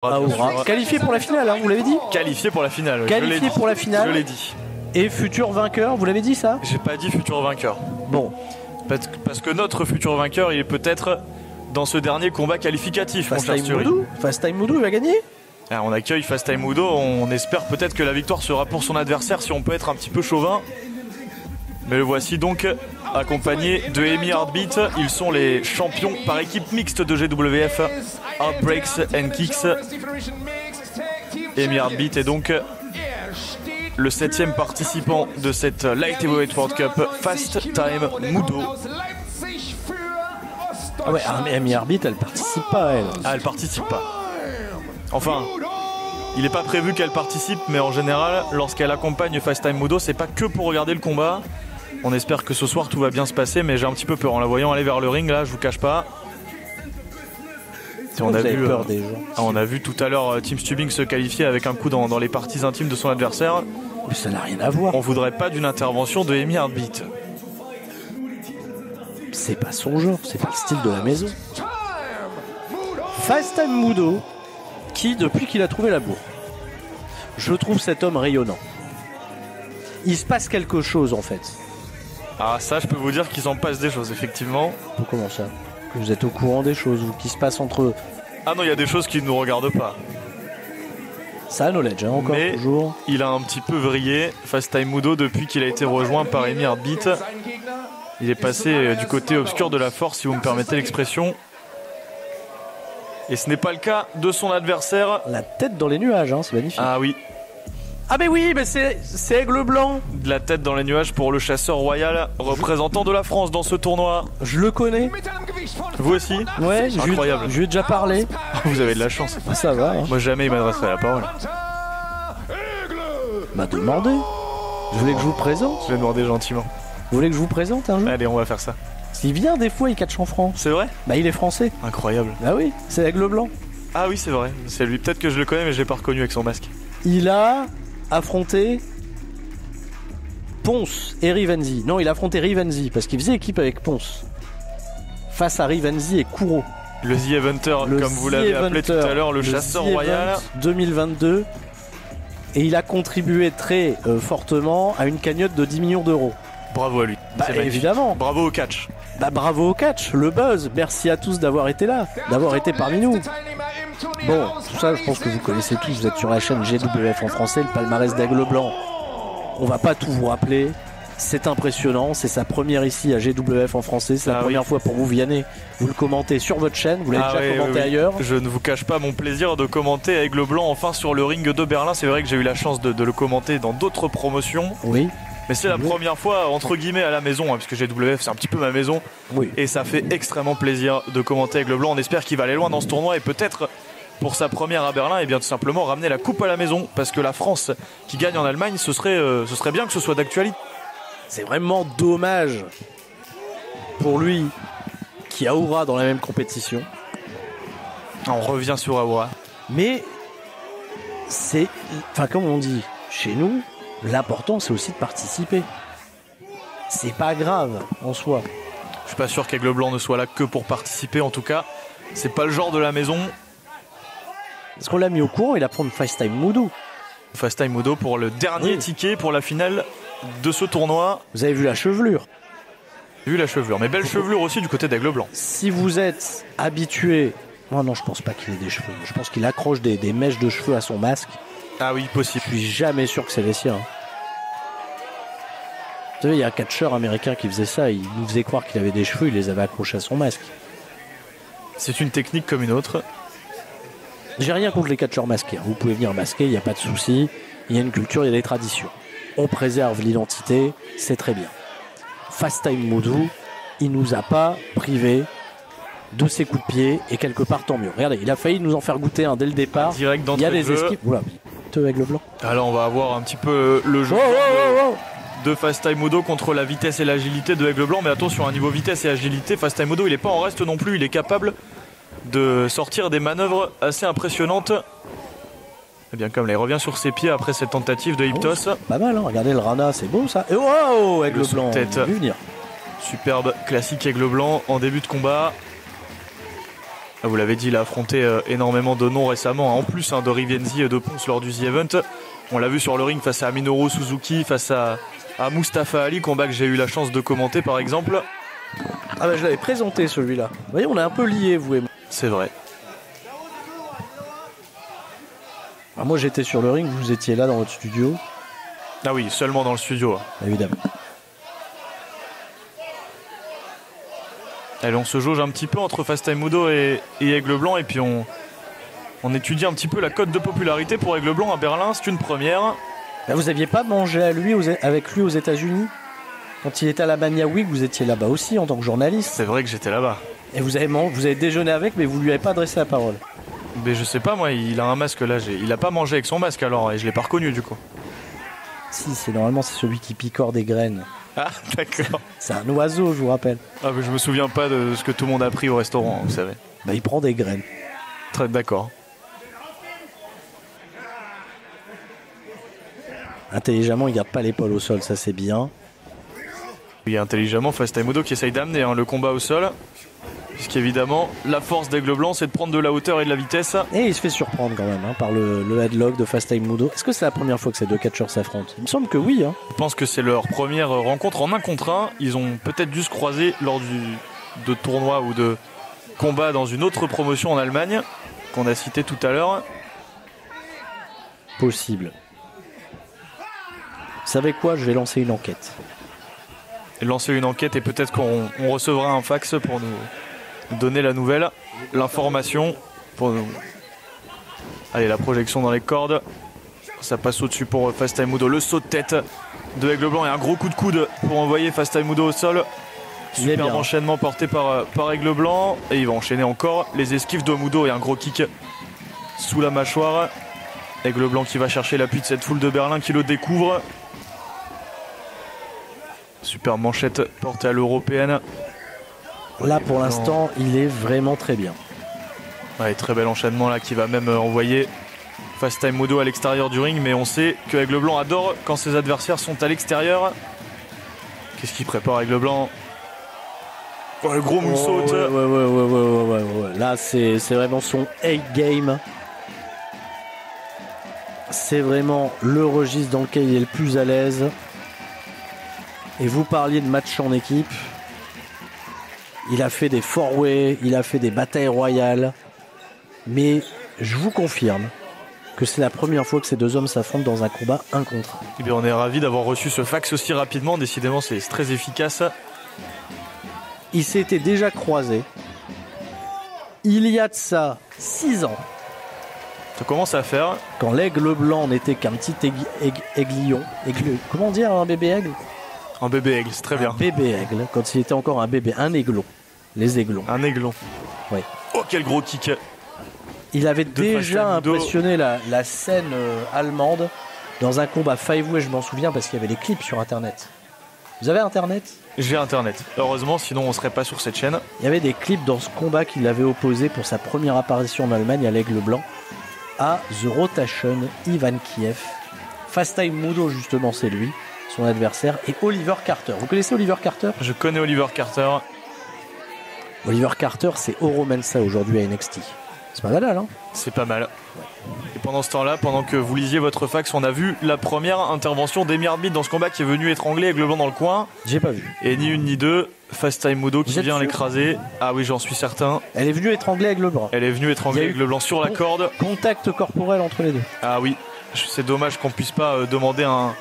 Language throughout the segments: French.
Aoura. Qualifié pour la finale, hein, vous l'avez dit? Qualifié pour la finale. Qualifié pour la finale. Je l'ai dit. Et futur vainqueur, vous l'avez dit ça? J'ai pas dit futur vainqueur. Bon. Parce que notre futur vainqueur, il est peut-être dans ce dernier combat qualificatif. Fast Time Moudou, il va gagner? Alors, on accueille Fast Time Udo, on espère peut-être que la victoire sera pour son adversaire si on peut être un petit peu chauvin. Mais le voici donc accompagné de Amy Heartbeat. Ils sont les champions par équipe mixte de GWF Heartbreaks and Kicks. Amy Heartbeat est donc le 7e participant de cette Light Heavyweight World Cup Fast Time Mudo. Ah ouais, mais Amy Heartbeat, elle participe pas, elle. Ah, elle participe pas. Enfin, il n'est pas prévu qu'elle participe, mais en général, lorsqu'elle accompagne Fast Time Mudo, c'est pas que pour regarder le combat. On espère que ce soir tout va bien se passer, mais j'ai un petit peu peur en la voyant aller vers le ring là, je vous cache pas. On a vu tout à l'heure Team Stubing se qualifier avec un coup dans les parties intimes de son adversaire. Mais ça n'a rien à voir. On voudrait pas d'une intervention de Amy Heartbeat. C'est pas son genre, c'est pas le style de la maison. Fast Time Mudo, qui depuis qu'il a trouvé la bourre, je trouve cet homme rayonnant. Il se passe quelque chose en fait. Ah ça je peux vous dire qu'il s'en passe des choses effectivement. Comment ça? Vous êtes au courant des choses qui se passent entre eux? Ah non, il y a des choses qui ne nous regardent pas. Ça knowledge, hein, encore. Mais toujours. Il a un petit peu vrillé, Fast Time Mudo, depuis qu'il a été rejoint par Amy Heartbeat. Il est passé du côté obscur de la force, si vous me permettez l'expression. Et ce n'est pas le cas de son adversaire. La tête dans les nuages, hein, c'est magnifique. Ah oui. Ah mais oui, mais c'est Aigle Blanc. De la tête dans les nuages pour le chasseur royal, représentant de la France dans ce tournoi. Je le connais. Vous aussi? Ouais, incroyable. Je lui ai déjà parlé. Vous avez de la chance. Ça va. Hein. Moi jamais il m'adresserait la parole. M'a demandé. Je voulais que je vous présente. Je vais demander gentiment. Vous voulez que je vous présente un jour? Allez, on va faire ça. S'il vient des fois, il catch en France. C'est vrai? Bah il est français. Incroyable. Bah oui, c'est Aigle Blanc. Ah oui, c'est vrai. C'est lui. Peut-être que je le connais, mais je l'ai pas reconnu avec son masque. Il a affronté Ponce et Rivenzi. Non, il a affronté Rivenzi parce qu'il faisait équipe avec Ponce. Face à Rivenzi et Kuro. Le The Eventer, comme vous l'avez appelé tout à l'heure, le chasseur royal. 2022. Et il a contribué très fortement à une cagnotte de 10 millions d'euros. Bravo à lui. Bah, évidemment. Bravo au catch. Bah, bravo au catch, le buzz. Merci à tous d'avoir été là, d'avoir été parmi nous. Bon, tout ça, je pense que vous connaissez tous. Vous êtes sur la chaîne GWF en français, le palmarès d'Aigle Blanc. On va pas tout vous rappeler. C'est impressionnant. C'est sa première ici à GWF en français. C'est la première fois pour vous, Vianney. Vous le commentez sur votre chaîne. Vous l'avez déjà commenté ailleurs. Je ne vous cache pas mon plaisir de commenter Aigle Blanc enfin sur le ring de Berlin. C'est vrai que j'ai eu la chance de le commenter dans d'autres promotions. Oui. Mais c'est la première fois, entre guillemets, à la maison, hein, puisque GWF, c'est un petit peu ma maison. Oui. Et ça fait extrêmement plaisir de commenter Aigle Blanc. On espère qu'il va aller loin dans ce tournoi et peut-être, pour sa première à Berlin, et bien tout simplement ramener la coupe à la maison. Parce que la France qui gagne en Allemagne, ce serait bien que ce soit d'actualité. C'est vraiment dommage pour lui qui a Aoura dans la même compétition. On revient sur Aoura. Mais c'est... Enfin, comme on dit chez nous, l'important c'est aussi de participer. C'est pas grave en soi. Je suis pas sûr qu'Aigle Blanc ne soit là que pour participer. En tout cas, c'est pas le genre de la maison. Parce qu'on l'a mis au courant, il a pris Fast Time Mudo. Fast Time Mudo pour le dernier ticket pour la finale de ce tournoi. Vous avez vu la chevelure? Vu la chevelure, mais belle chevelure aussi du côté d'Aigle Blanc. Si vous êtes habitué... Oh non, je pense pas qu'il ait des cheveux. Je pense qu'il accroche des mèches de cheveux à son masque. Ah oui, possible. Je suis jamais sûr que c'est les siens. Vous savez, il y a un catcheur américain qui faisait ça. Il nous faisait croire qu'il avait des cheveux, il les avait accrochés à son masque. C'est une technique comme une autre. J'ai rien contre les catcheurs masqués. Vous pouvez venir masquer, il n'y a pas de souci. Il y a une culture, il y a des traditions. On préserve l'identité, c'est très bien. Fast Time Mudo, il nous a pas privés de ses coups de pied et quelque part tant mieux. Regardez, il a failli nous en faire goûter un dès le départ. Direct il y a des de esquives. Oula, Aigle Blanc. Alors on va avoir un petit peu le jeu de Fast Time Mudo contre la vitesse et l'agilité de Aigle Blanc. Mais attention, à niveau vitesse et agilité, Fast Time Mudo il est pas en reste non plus. Il est capable de sortir des manœuvres assez impressionnantes. Et bien comme là, il revient sur ses pieds après cette tentative de Hyptos. Pas mal, hein. Regardez le Rana, c'est beau ça. Et wow, Aigle Blanc, tête. Vu venir. Superbe classique Aigle Blanc en début de combat. Vous l'avez dit, il a affronté énormément de noms récemment, en plus de Rivenzi et de Ponce lors du The Event. On l'a vu sur le ring face à Minoru Suzuki, face à Mustafa Ali, combat que j'ai eu la chance de commenter par exemple. Ah bah je l'avais présenté celui-là. Vous voyez, on est un peu liés, vous et moi. C'est vrai. Alors moi j'étais sur le ring, vous étiez là dans votre studio. Ah oui, seulement dans le studio. Évidemment. Allez, on se jauge un petit peu entre Fast Time Udo et Aigle Blanc, et puis on étudie un petit peu la cote de popularité pour Aigle Blanc à Berlin. C'est une première. Là, vous aviez pas mangé avec lui aux États-Unis quand il était à la Mania Week? Vous étiez là-bas aussi en tant que journaliste. C'est vrai que j'étais là-bas. Et vous avez déjeuné avec, mais vous lui avez pas adressé la parole. Mais je sais pas, moi, il a un masque là. Il a pas mangé avec son masque alors, et je l'ai pas reconnu du coup. Si, normalement c'est celui qui picore des graines. Ah, d'accord. C'est un oiseau, je vous rappelle. Ah, mais je me souviens pas de ce que tout le monde a pris au restaurant, vous savez. Bah, il prend des graines. Très d'accord. Intelligemment, il garde pas l'épaule au sol, ça c'est bien. Oui, intelligemment, Fast Time Udo qui essaye d'amener le combat au sol. Puisqu'évidemment, la force d'Aigle Blanc, c'est de prendre de la hauteur et de la vitesse. Et il se fait surprendre quand même par le headlock de Fast Time Udo. Est-ce que c'est la première fois que ces deux catcheurs s'affrontent? Il me semble que oui. Je pense que c'est leur première rencontre en 1 contre 1. Ils ont peut-être dû se croiser lors de tournois ou de combats dans une autre promotion en Allemagne, qu'on a cité tout à l'heure. Possible. Vous savez quoi? Je vais lancer une enquête. Lancer une enquête et peut-être qu'on recevra un fax pour nous donner la nouvelle, l'information pour nous. Allez, la projection dans les cordes, ça passe au-dessus pour Fast Time Udo, le saut de tête de Aigle Blanc et un gros coup de coude pour envoyer Fast Time Udo au sol. Superbe enchaînement porté par Aigle Blanc, et il va enchaîner encore les esquives de Udo et un gros kick sous la mâchoire. Aigle Blanc qui va chercher l'appui de cette foule de Berlin qui le découvre. Super manchette portée à l'européenne. Là pour l'instant il est vraiment très bien. Ouais, très bel enchaînement là qui va même envoyer Fast Time Udo à l'extérieur du ring, mais on sait que Aigle Blanc adore quand ses adversaires sont à l'extérieur. Qu'est-ce qu'il prépare Aigle Blanc? Oh, le gros moonsault. Ouais. Là c'est vraiment son A-game. C'est vraiment le registre dans lequel il est le plus à l'aise. Et vous parliez de match en équipe. Il a fait des four-way, il a fait des batailles royales. Mais je vous confirme que c'est la première fois que ces deux hommes s'affrontent dans un combat 1 contre 1. Eh bien, on est ravis d'avoir reçu ce fax aussi rapidement. Décidément, c'est très efficace. Ils s'étaient déjà croisés. Il y a de ça 6 ans. Ça commence à faire. Quand l'aigle blanc n'était qu'un petit aiglillon. Comment dire un bébé aigle? Un bébé aigle, c'est très bien. Un bébé aigle, quand il était encore un bébé, un aiglon. Les aiglons. Un aiglon. Oui. Oh, quel gros kick. Il avait déjà impressionné la scène allemande dans un combat 5-way, je m'en souviens parce qu'il y avait des clips sur internet. Vous avez internet? J'ai internet. Heureusement, sinon on serait pas sur cette chaîne. Il y avait des clips dans ce combat qu'il avait opposé pour sa première apparition en Allemagne à l'Aigle Blanc à The Rotation, Ivan Kiev. Fast Time Udo, justement, c'est lui, son adversaire, et Oliver Carter. Vous connaissez Oliver Carter? Je connais Oliver Carter. Oliver Carter, c'est Oro Mensah aujourd'hui à NXT. C'est pas mal, hein? C'est pas mal. Et pendant ce temps-là, pendant que vous lisiez votre fax, on a vu la première intervention d'Emir Bid dans ce combat qui est venu étrangler Aigle Blanc dans le coin. J'ai pas vu. Et ni une ni deux, Fast Time Udo qui vient l'écraser. Ah oui, j'en suis certain. Elle est venue étrangler Aigle Blanc. Elle est venue étrangler Aigle Blanc sur la corde. Contact corporel entre les deux. Ah oui, c'est dommage qu'on puisse pas demander un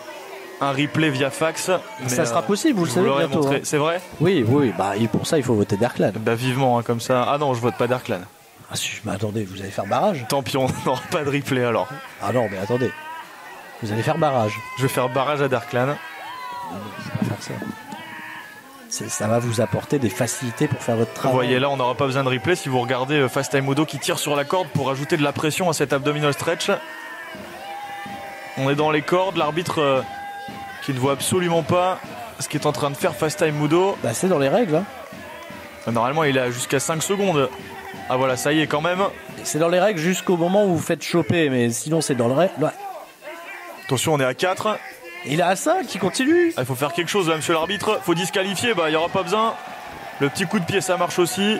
replay via fax. Mais ça sera possible, vous le savez bientôt. Hein. C'est vrai? Oui, bah, pour ça il faut voter Darklan. Bah vivement, hein, comme ça. Ah non, je vote pas Darklan. Ah si, mais attendez, vous allez faire barrage? Tant pis, on n'aura pas de replay alors. Ah non, mais attendez. Vous allez faire barrage. Je vais faire barrage à Darklan. Non, je vais pas faire ça. Ça va vous apporter des facilités pour faire votre travail. Vous voyez là, on n'aura pas besoin de replay si vous regardez Fast Time Udo qui tire sur la corde pour ajouter de la pression à cet abdominal stretch. On est dans les cordes, l'arbitre qui ne voit absolument pas ce qu'est en train de faire Fast Time Udo. Bah c'est dans les règles. Hein. Normalement, il a jusqu'à 5 secondes. Ah voilà, ça y est quand même. C'est dans les règles jusqu'au moment où vous faites choper, mais sinon c'est dans le règle. Ouais. Attention, on est à 4. Il est à 5, il continue. Il faut faire quelque chose là, monsieur l'arbitre. Faut disqualifier, bah il n'y aura pas besoin. Le petit coup de pied, ça marche aussi.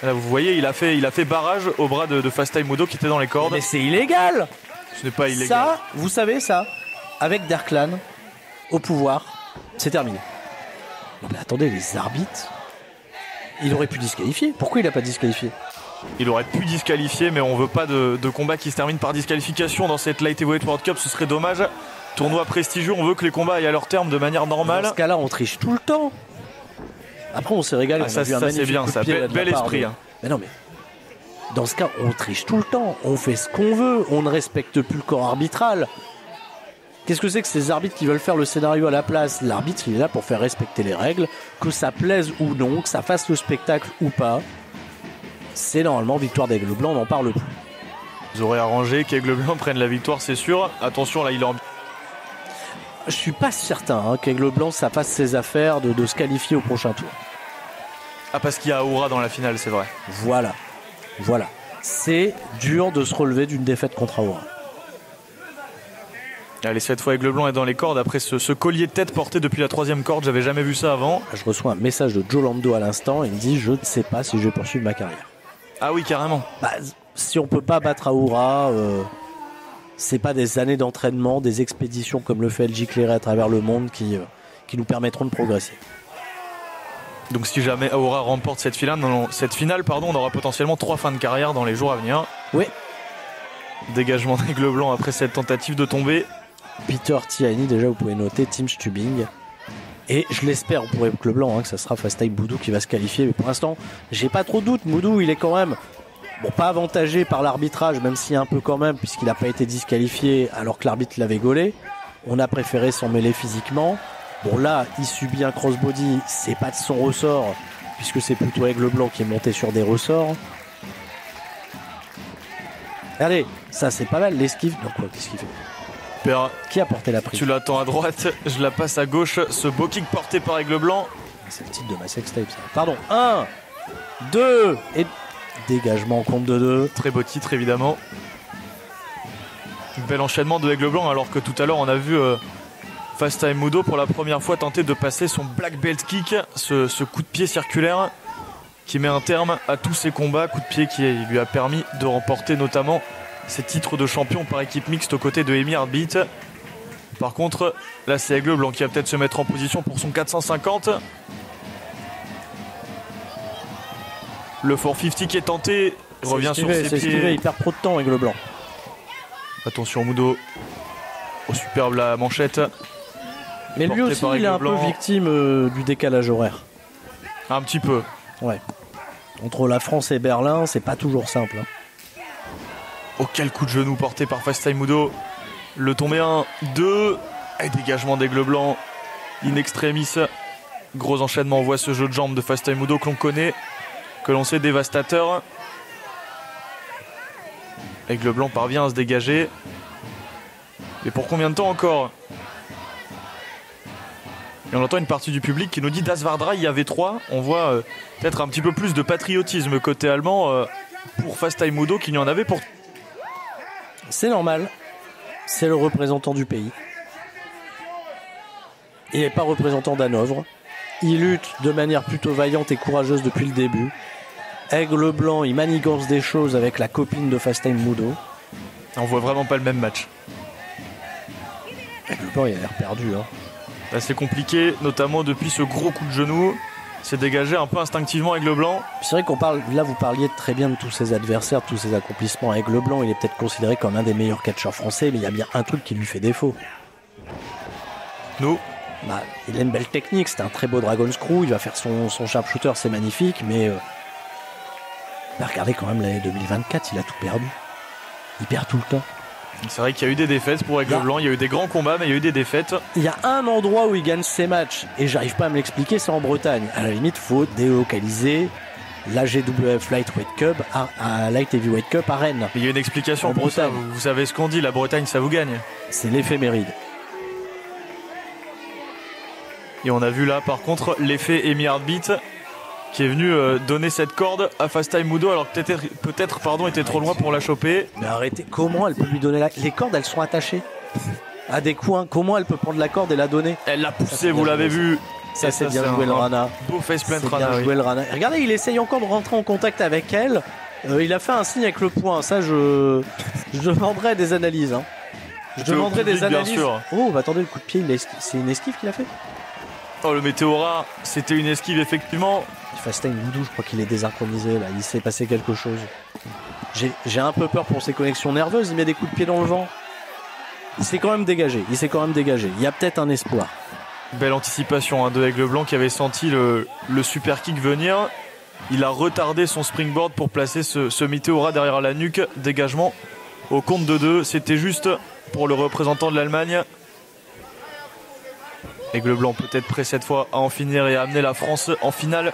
Là vous voyez, il a fait barrage au bras de Fast Time Mudo qui était dans les cordes. Mais c'est illégal. Ce n'est pas illégal. Ça, vous savez ça, avec Darklan au pouvoir, c'est terminé. Non mais attendez, les arbitres, il aurait pu disqualifier. Pourquoi il n'a pas disqualifié? Il aurait pu disqualifier, mais on veut pas de combat qui se termine par disqualification dans cette Light Heavyweight World Cup, ce serait dommage. Tournoi prestigieux, on veut que les combats aillent à leur terme de manière normale. Dans ce cas-là, on triche tout le temps. Après, on s'est régalé. Ça c'est bien, ça. Bel esprit. Hein. Mais non, mais dans ce cas, on triche tout le temps. On fait ce qu'on veut. On ne respecte plus le corps arbitral. Qu'est-ce que c'est que ces arbitres qui veulent faire le scénario à la place? L'arbitre, il est là pour faire respecter les règles, que ça plaise ou non, que ça fasse le spectacle ou pas. C'est normalement victoire d'Aigle Blanc, on n'en parle plus. Vous aurez arrangé qu'Aigle Blanc prenne la victoire, c'est sûr. Attention, là, il est en... Je suis pas certain qu'Aigle Blanc, ça fasse ses affaires de se qualifier au prochain tour. Ah, parce qu'il y a Aura dans la finale, c'est vrai. Voilà. C'est dur de se relever d'une défaite contre Aura. Allez, cette fois Aigle Blanc est dans les cordes après ce collier de tête porté depuis la 3e corde, j'avais jamais vu ça avant. Je reçois un message de Joe Lando à l'instant, il me dit je ne sais pas si je vais poursuivre ma carrière. Ah oui, carrément. Bah, si on peut pas battre Aura, c'est pas des années d'entraînement, des expéditions comme le fait LJ Clary à travers le monde qui nous permettront de progresser. Donc si jamais Aura remporte cette finale, on aura potentiellement 3 fins de carrière dans les jours à venir. Oui. Dégagement d'Aigle Blanc après cette tentative de tomber. Peter Tiani, déjà vous pouvez noter Tim Stubing. Et je l'espère pour Aigle Blanc que ça sera Fast Time Mudo qui va se qualifier. Mais pour l'instant, j'ai pas trop de doute. Mudo, il est quand même pas avantagé par l'arbitrage, même s'il y a un peu quand même, puisqu'il n'a pas été disqualifié alors que l'arbitre l'avait gaulé. On a préféré s'en mêler physiquement. Bon là, il subit un crossbody, c'est pas de son ressort, puisque c'est plutôt Aigle Blanc qui est monté sur des ressorts. Allez, ça c'est pas mal, l'esquive. Donc quoi, qu'est-ce qu'il fait? Pera, qui a porté la prise? Tu l'attends à droite, je la passe à gauche. Ce beau kick porté par Aigle Blanc. C'est le titre de ma sextape ça. Pardon, 1, 2 et dégagement en compte de 2. Très beau titre évidemment. Bel enchaînement de Aigle Blanc alors que tout à l'heure on a vu Fast Time Mudo pour la première fois tenter de passer son black belt kick, ce coup de pied circulaire qui met un terme à tous ses combats, coup de pied qui lui a permis de remporter notamment ses titres de champion par équipe mixte aux côtés de Amy Heartbeat. Par contre, là c'est Aigle Blanc qui va peut-être se mettre en position pour son 450. Le 450 qui est tenté, revient sur ses pieds. Il perd trop de temps Aigle Blanc. Attention Mudo. Oh, superbe la manchette. Mais lui aussi il est un peu victime du décalage horaire. Un petit peu. Ouais. Entre la France et Berlin, c'est pas toujours simple. Oh, quel coup de genou porté par Fast Time Mudo. Le tombé 1, 2. Et dégagement d'Aigle Blanc. In extremis. Gros enchaînement, on voit ce jeu de jambes de Fast Time Mudo que l'on connaît, que l'on sait dévastateur. Aigle Blanc parvient à se dégager. Et pour combien de temps encore? Et on entend une partie du public qui nous dit Das Vardra, il y avait 3. On voit peut-être un petit peu plus de patriotisme côté allemand pour Fast Time Mudo qu'il n'y en avait pour... C'est normal. C'est le représentant du pays. Il n'est pas représentant d'Hanovre. Il lutte de manière plutôt vaillante et courageuse depuis le début. Aigle Blanc, il manigance des choses avec la copine de Fast Time Mudo. On voit vraiment pas le même match. Aigle Blanc, il a l'air perdu. Là, c'est compliqué, notamment depuis ce gros coup de genou. C'est dégagé un peu instinctivement Aigle Blanc. C'est vrai qu'on parle, là vous parliez très bien de tous ses adversaires, de tous ses accomplissements. Aigle Blanc, il est peut-être considéré comme un des meilleurs catcheurs français, mais il y a bien un truc qui lui fait défaut. Nous il a une belle technique, c'est un très beau Dragon Screw, il va faire son sharpshooter, c'est magnifique, mais regardez quand même l'année 2024, il a tout perdu. Il perd tout le temps. C'est vrai qu'il y a eu des défaites pour Aigle Blanc, il y a eu des grands combats, mais il y a eu des défaites. Il y a un endroit où il gagne ses matchs, et j'arrive pas à me l'expliquer, c'est en Bretagne. À la limite, faut délocaliser la GWF Lightweight Cup à Light Heavyweight Cup à Rennes. Il y a une explication pour ça, vous savez ce qu'on dit, la Bretagne ça vous gagne. C'est l'éphéméride. Et on a vu là par contre l'effet Amy Heartbeat qui est venu donner cette corde à Fast Time Mudo alors que peut-être était trop loin pour la choper. Mais arrêtez, comment elle peut lui donner les cordes, elles sont attachées à des coins, comment elle peut prendre la corde et la donner? Elle l'a poussé, vous l'avez vu. Ça, c'est bien joué le Rana. Beau faceplant C'est Rana. bien joué le Rana. Regardez, il essaye encore de rentrer en contact avec elle. Il a fait un signe avec le poing. Ça, je demanderai des analyses. Hein. Je demanderai des analyses. Bien sûr. Oh, bah attendez, le coup de pied, c'est une esquive qu'il a fait. Oh, le Météora, c'était une esquive effectivement. Fast Time Moudou, je crois qu'il est désynchronisé là. Il s'est passé quelque chose. J'ai un peu peur pour ses connexions nerveuses. Il met des coups de pied dans le vent. Il s'est quand même dégagé. Il y a peut-être un espoir. Belle anticipation de Aigle Blanc qui avait senti le super kick venir. Il a retardé son springboard pour placer ce Météora derrière la nuque. Dégagement au compte de 2. C'était juste pour le représentant de l'Allemagne. Aigle Blanc peut-être prêt cette fois à en finir et à amener la France en finale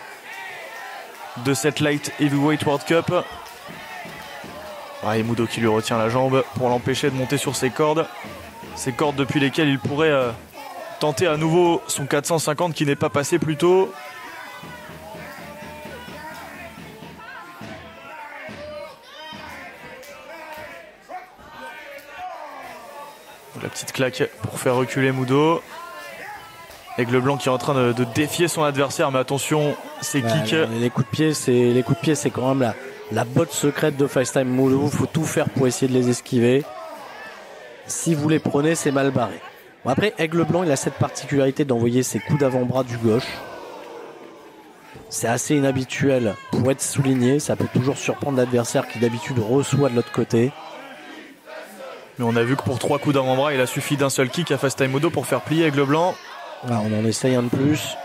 de cette Light Heavyweight World Cup. Et Mudo qui lui retient la jambe pour l'empêcher de monter sur ses cordes. Ces cordes depuis lesquelles il pourrait tenter à nouveau son 450 qui n'est pas passé plus tôt. La petite claque pour faire reculer Mudo. Aigle Blanc qui est en train de défier son adversaire, mais attention, ses kicks. Les coups de pied, c'est quand même la botte secrète de Fast Time Mudo. Il faut tout faire pour essayer de les esquiver. Si vous les prenez, c'est mal barré. Bon, après, Aigle Blanc, il a cette particularité d'envoyer ses coups d'avant-bras du gauche. C'est assez inhabituel pour être souligné. Ça peut toujours surprendre l'adversaire qui d'habitude reçoit de l'autre côté. Mais on a vu que pour 3 coups d'avant-bras, il a suffi d'un seul kick à Fast Time Mudo pour faire plier Aigle Blanc. Là, on en essaye un de plus.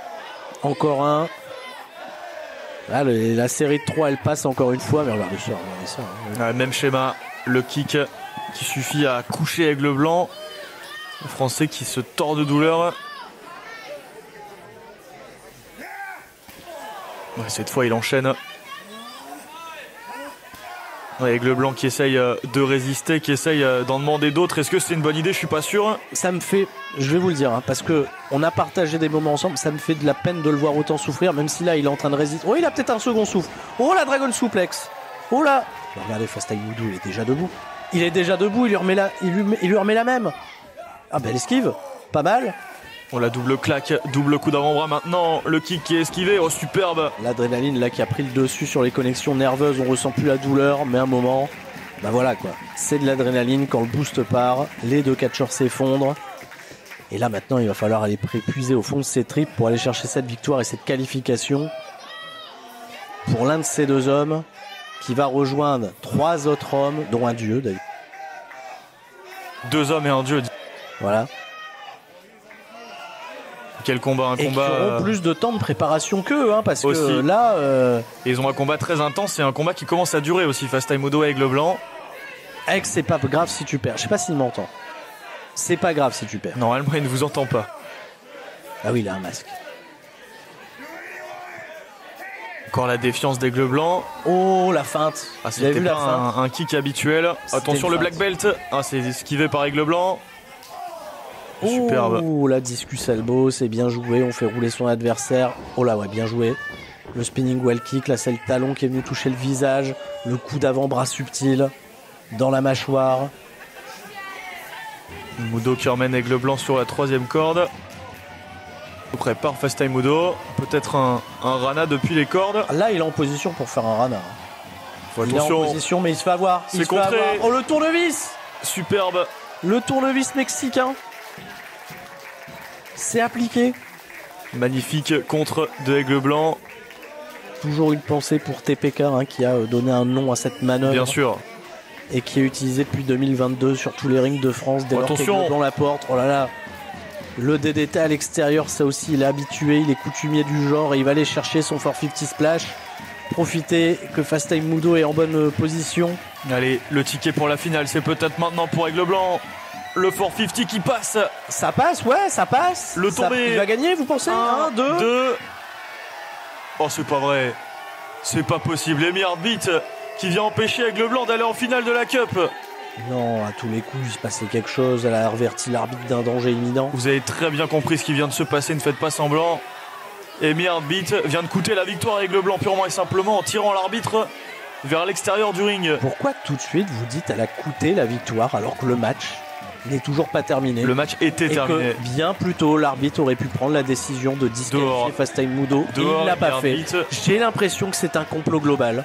Encore un. Là, la série de 3, elle passe encore une fois. Mais regardez ça. Même schéma, le kick qui suffit à coucher Aigle Blanc. Le Français qui se tord de douleur. Cette fois, il enchaîne. Aigle Blanc qui essaye de résister, qui essaye d'en demander d'autres. Est-ce que c'est une bonne idée? Je suis pas sûr. Ça me fait, je vais vous le dire, parce que on a partagé des moments ensemble. Ça me fait de la peine de le voir autant souffrir, même si là il est en train de résister. Oh, il a peut-être un second souffle. Oh, la Dragon Suplex. Oh là. Regardez, Fast Time Mudo, il est déjà debout. Il lui remet la même. Ah ben l'esquive, pas mal. Oh, la double claque, double coup d'avant-bras maintenant, le kick qui est esquivé, oh superbe. L'adrénaline là qui a pris le dessus sur les connexions nerveuses, on ressent plus la douleur, mais à un moment, bah voilà quoi. C'est de l'adrénaline, quand le boost part, les deux catcheurs s'effondrent. Et là maintenant il va falloir aller puiser au fond de ses tripes pour aller chercher cette victoire et cette qualification pour l'un de ces deux hommes qui va rejoindre 3 autres hommes, dont un dieu d'ailleurs. 2 hommes et un dieu. Voilà. Quel combat, un et combat. Qui auront plus de temps de préparation qu'eux, parce aussi. Que là. Ils ont un combat très intense, c'est un combat qui commence à durer aussi. Fast Time Mudo, Aigle Blanc. Avec, c'est pas grave si tu perds. Je sais pas s'il m'entend. C'est pas grave si tu perds. Normalement, il ne vous entend pas. Ah oui, il a un masque. Encore la défiance d'Aigle Blanc. Oh, la feinte. C'était vu pas un kick habituel. Attention, le black belt. C'est esquivé par Aigle Blanc. Superbe. Oh, la discus elbow, c'est bien joué. On fait rouler son adversaire. Oh là, ouais, bien joué. Le spinning well kick, là, c'est le talon qui est venu toucher le visage. Le coup d'avant-bras subtil dans la mâchoire. Mudo qui emmène Aigle Blanc sur la 3e corde. On prépare Fast Time Mudo. Peut-être un Rana depuis les cordes. Là, il est en position pour faire un Rana. Il est en position, mais il se fait avoir. C'est contré. Oh, le tournevis. Superbe. Le tournevis mexicain. C'est appliqué. Magnifique contre de Aigle Blanc. Toujours une pensée pour TPK qui a donné un nom à cette manœuvre. Bien sûr. Et qui est utilisée depuis 2022 sur tous les rings de France. Dès lors qu'Aigle Blanc la porte. Oh là là. Le DDT à l'extérieur, ça aussi, il est habitué. Il est coutumier du genre et il va aller chercher son 450 splash. Profiter que Fast Time Mudo est en bonne position. Allez, le ticket pour la finale, c'est peut-être maintenant pour Aigle Blanc. Le 450 qui passe. Ça passe, ouais, ça passe. Le tombé. Il va gagner, vous pensez? 1, 2. Oh, c'est pas vrai. C'est pas possible. Emi Heartbeat qui vient empêcher Aigle Blanc d'aller en finale de la Cup. Non, à tous les coups, il se passait quelque chose. Elle a averti l'arbitre d'un danger imminent. Vous avez très bien compris ce qui vient de se passer. Ne faites pas semblant. Emi Heartbeat vient de coûter la victoire à Aigle Blanc purement et simplement en tirant l'arbitre vers l'extérieur du ring. Pourquoi tout de suite vous dites elle a coûté la victoire alors que le match n'est toujours pas terminé. Le match était terminé. Que bien plus tôt, l'arbitre aurait pu prendre la décision de disqualifier Fast Time Mudo. Et il l'a pas fait. J'ai l'impression que c'est un complot global.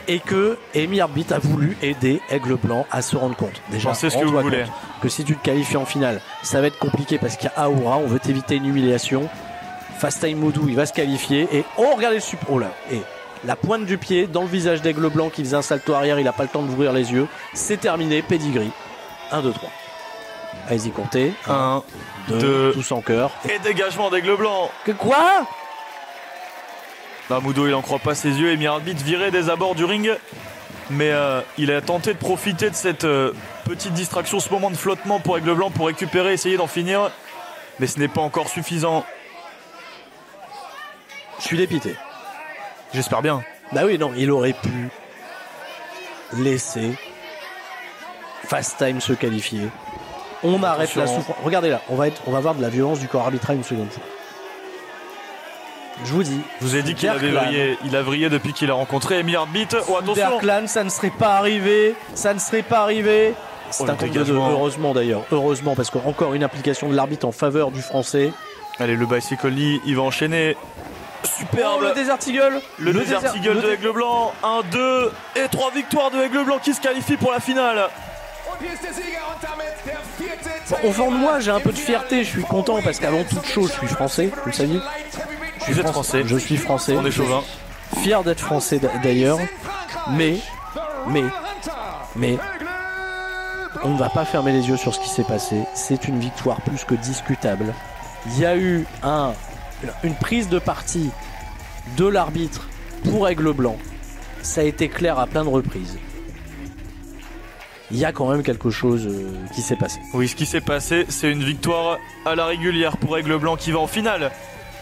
Et que Amy Heartbeat a voulu aider Aigle Blanc à se rendre compte. Déjà, c'est ce que vous voulez. Que si tu te qualifies en finale, ça va être compliqué parce qu'il y a Aoura, on veut t'éviter une humiliation. Fast Time Mudo, il va se qualifier et regardez le super. Oh là, et la pointe du pied dans le visage d'Aigle Blanc qui faisait un salto arrière, il n'a pas le temps d'ouvrir les yeux. C'est terminé, pedigree. 1, 2, 3. Allez-y, comptez. 1, 2, tous en cœur. Et dégagement d'Aigle Blanc. Que quoi? Bah, Mudo il en croit pas ses yeux. Amy Heartbeat viré des abords du ring. Mais il a tenté de profiter de cette petite distraction, ce moment de flottement pour Aigle Blanc pour récupérer, essayer d'en finir. Mais ce n'est pas encore suffisant. Je suis dépité. J'espère bien. Bah oui, non, il aurait pu laisser Fast Time se qualifier. On arrête la souffrance. Regardez là, on va voir de la violence du corps arbitral une seconde fois. Je vous dis. Je vous ai dit qu'il avait vrillé. Il a vrillé depuis qu'il a rencontré Amy Heartbeat. Oh, attention. Berklan, ça ne serait pas arrivé. Ça ne serait pas arrivé. C'est un contre deux. Heureusement d'ailleurs. Heureusement, parce qu'encore une application de l'arbitre en faveur du français. Allez, le bicycle knee, il va enchaîner. Superbe. Oh, le Desert Eagle. Le Desert Eagle de Aigle Blanc. 1, 2 et 3 victoires de Aigle Blanc qui se qualifie pour la finale. Au fond de moi, j'ai un peu de fierté. Je suis content parce qu'avant toute chose, je suis français. Vous le saviez? Vous êtes français. Je suis français. On est chauvin. Fier d'être français d'ailleurs. Mais, on ne va pas fermer les yeux sur ce qui s'est passé. C'est une victoire plus que discutable. Il y a eu une prise de parti de l'arbitre pour Aigle Blanc. Ça a été clair à plein de reprises. Il y a quand même quelque chose qui s'est passé. Oui, ce qui s'est passé, c'est une victoire à la régulière pour Aigle Blanc qui va en finale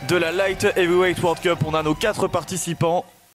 de la Light Heavyweight World Cup. On a nos 4 participants.